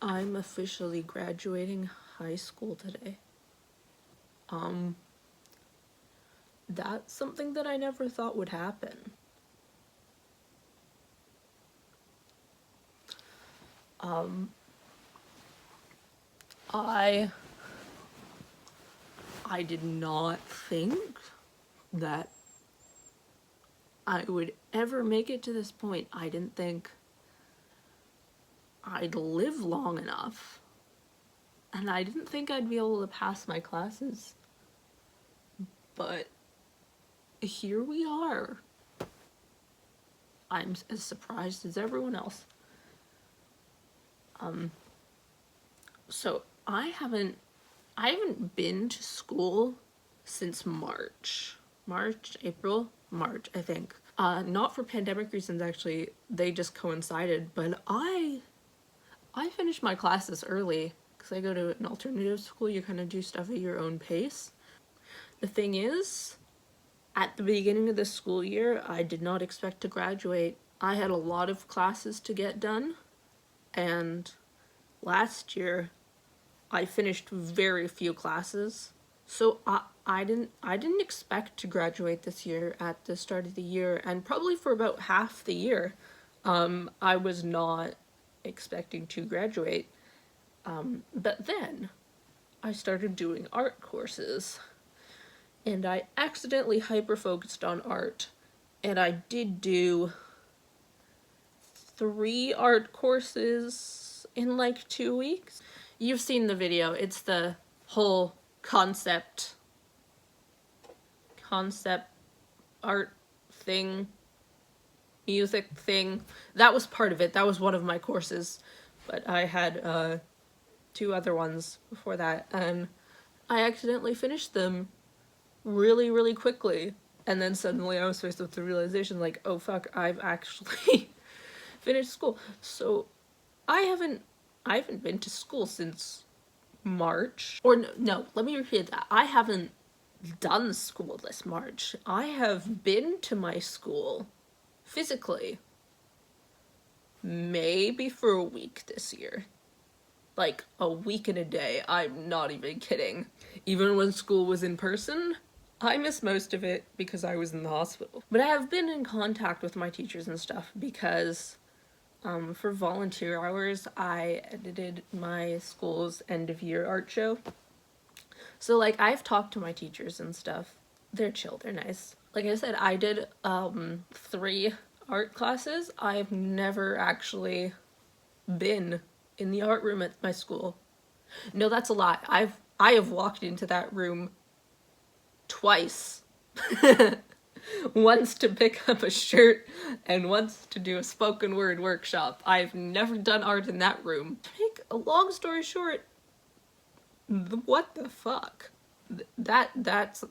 I'm officially graduating high school today. That's something that I never thought would happen. I did not think that I would ever make it to this point. I didn't think I'd live long enough. And I didn't think I'd be able to pass my classes. But here we are. I'm as surprised as everyone else. So I haven't been to school since March, April, I think. Not for pandemic reasons, actually. They just coincided. But I finished my classes early because I go to an alternative school. You kind of do stuff at your own pace. The thing is, at the beginning of the school year, I did not expect to graduate. I had a lot of classes to get done, and last year I finished very few classes. So I didn't expect to graduate this year at the start of the year, and probably for about half the year, I was not expecting to graduate. But then I started doing art courses, and I accidentally hyper-focused on art, and I did do 3 art courses in like 2 weeks. You've seen the video. It's the whole concept art thing, music thing. That was part of it. That was one of my courses. But I had 2 other ones before that, and I accidentally finished them really, really quickly. And then suddenly I was faced with the realization, like, oh fuck, I've actually finished school. So I haven't been to school since March. Or no, let me repeat that. I haven't done school this March. I have been to my school physically maybe for a week this year. Like a week and a day. I'm not even kidding. Even when school was in person, I missed most of it because I was in the hospital. But I have been in contact with my teachers and stuff because for volunteer hours, I edited my school's end of year art show. So like I've talked to my teachers and stuff. They're chill, they're nice. Like I said, I did 3 art classes. I've never actually been in the art room at my school. No, that's a lie. I have walked into that room twice. Once to pick up a shirt and once to do a spoken word workshop. I've never done art in that room. To make a long story short, what the fuck? That's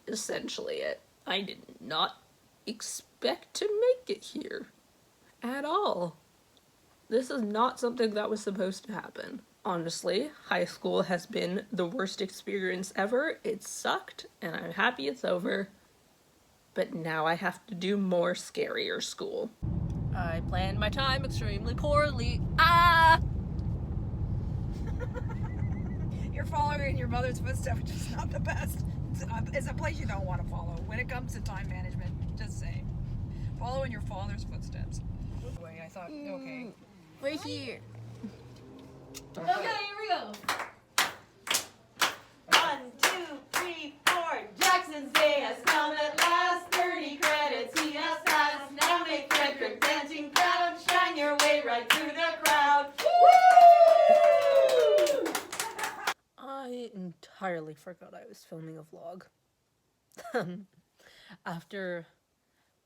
essentially it. I did not expect to make it here at all. This is not something that was supposed to happen. Honestly, high school has been the worst experience ever. It sucked, and I'm happy it's over. But now I have to do more scarier school. I planned my time extremely poorly. You're following in your mother's footsteps, which is not the best. It's a place you don't want to follow when it comes to time management. Just say, follow in your father's footsteps. Wait, I thought, okay. Right here. Okay, here we go. 1, 2, 3, 4. Jackson's day has come at last. 30 credits he has passed. Now make Frederick dancing proud. Shine your way right through the crowd. Woo! I entirely forgot I was filming a vlog. After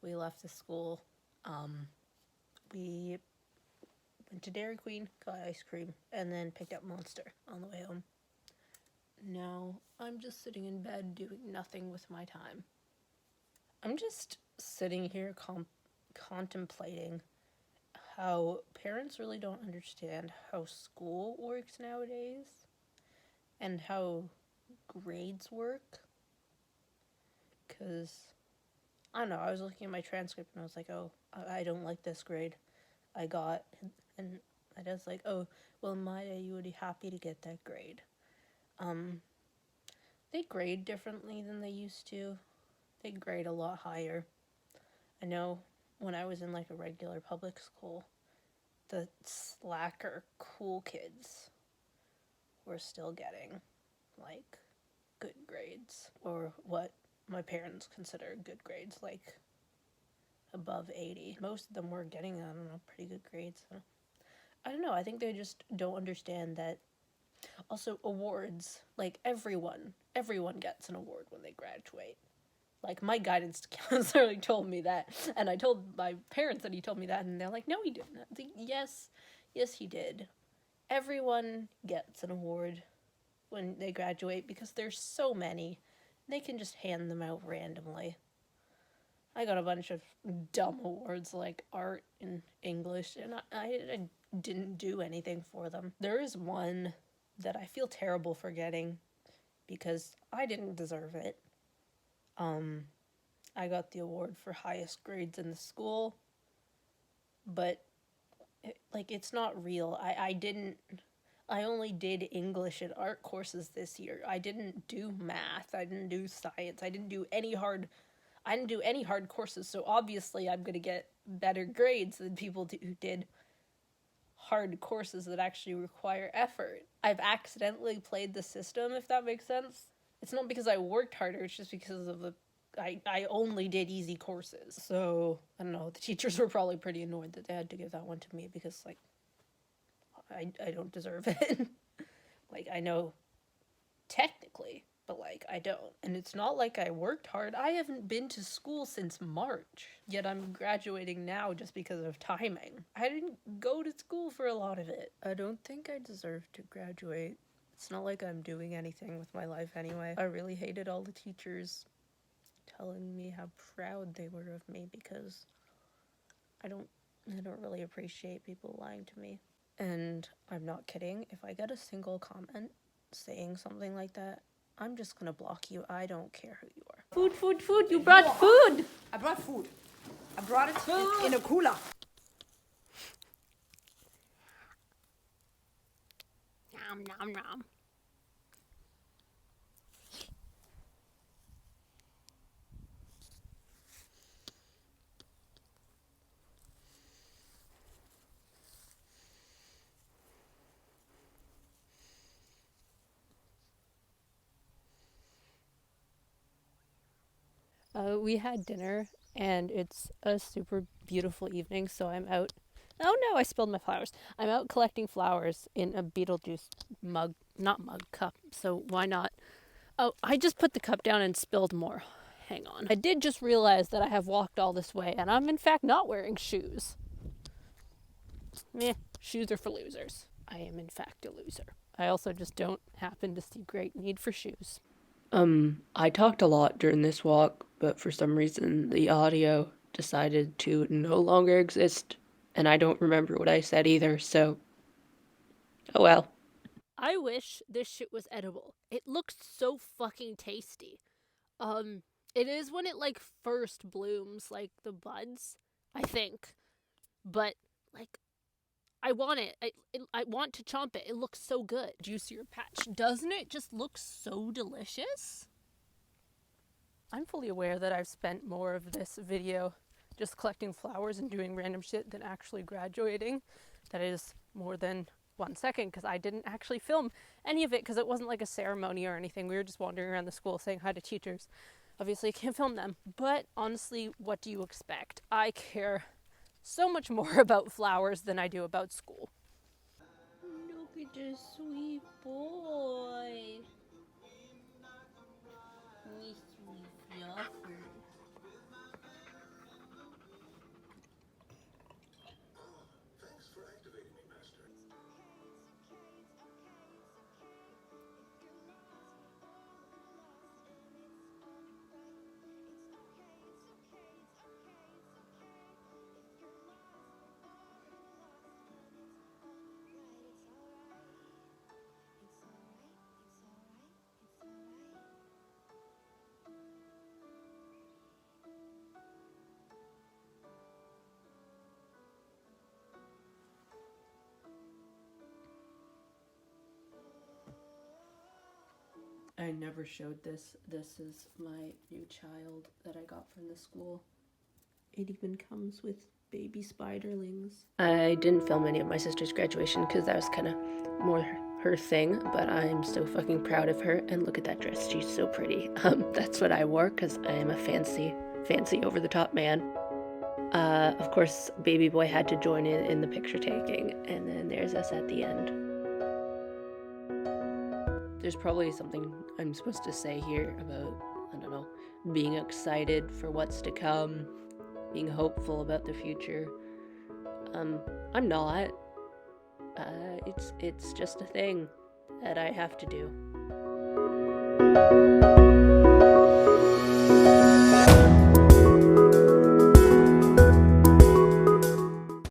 we left the school, we went to Dairy Queen, got ice cream, and then picked up Monster on the way home. Now I'm just sitting in bed doing nothing with my time. I'm just sitting here contemplating how parents really don't understand how school works nowadays and how grades work. Because, I don't know, I was looking at my transcript and I was like, oh, I don't like this grade I got. And My dad's like, oh, well, Maya, you would be happy to get that grade. They grade differently than they used to. They grade a lot higher. I know when I was in like a regular public school, the slacker cool kids were still getting like good grades, or what my parents consider good grades, like above 80. Most of them were getting, I don't know, pretty good grades. So I don't know, I think they just don't understand that. Also, awards, like everyone gets an award when they graduate. Like, my guidance counselor told me that, and I told my parents that he told me that, and they're like, no, he didn't. I think, yes, he did. Everyone gets an award when they graduate because there's so many. They can just hand them out randomly. I got a bunch of dumb awards like art and English, and I didn't do anything for them. There is one that I feel terrible for getting because I didn't deserve it. I got the award for highest grades in the school, but it's not real. I only did English and art courses this year. I didn't do math. I didn't do science. I didn't do any hard courses. So obviously I'm going to get better grades than people who did hard courses that actually require effort. I've accidentally played the system, if that makes sense. It's not because I worked harder, it's just because of I only did easy courses. So, I don't know, the teachers were probably pretty annoyed that they had to give that one to me because, like, I don't deserve it. Like, I know technically, but, like, I don't. And it's not like I worked hard. I haven't been to school since March, yet I'm graduating now just because of timing. I didn't go to school for a lot of it. I don't think I deserve to graduate. It's not like I'm doing anything with my life anyway. I really hated all the teachers telling me how proud they were of me because I don't really appreciate people lying to me. And I'm not kidding. If I get a single comment saying something like that, I'm just gonna block you. I don't care who you are. Food. You brought food. I brought food. I brought it in a cooler. Nom nom nom. We had dinner, and it's a super beautiful evening, so I'm out. Oh no, I spilled my flowers. I'm out collecting flowers in a Beetlejuice cup, so why not? Oh, I just put the cup down and spilled more. Hang on. I did just realize that I have walked all this way, and I'm in fact not wearing shoes. Meh, shoes are for losers. I am in fact a loser. I also just don't happen to see great need for shoes. I talked a lot during this walk, but for some reason the audio decided to no longer exist, and I don't remember what I said either, so oh well. I wish this shit was edible. It looks so fucking tasty. It is when it like first blooms, like the buds, I think. But like I want it. I want to chomp it. It looks so good. Juicier patch. Doesn't it just look so delicious? I'm fully aware that I've spent more of this video just collecting flowers and doing random shit than actually graduating. That is more than 1 second because I didn't actually film any of it because it wasn't like a ceremony or anything. We were just wandering around the school saying hi to teachers. Obviously, I can't film them. But honestly, what do you expect? I care so much more about flowers than I do about school. Look at this sweet boy. He's sweet fluffer. I never showed this. This is my new child that I got from the school. It even comes with baby spiderlings. I didn't film any of my sister's graduation because that was kind of more her thing, but I'm so fucking proud of her. And look at that dress. She's so pretty. That's what I wore because I am a fancy over-the-top man. Of course, baby boy had to join in the picture taking, and then there's us at the end. There's probably something I'm supposed to say here about, I don't know, being excited for what's to come, being hopeful about the future. I'm not. It's just a thing that I have to do.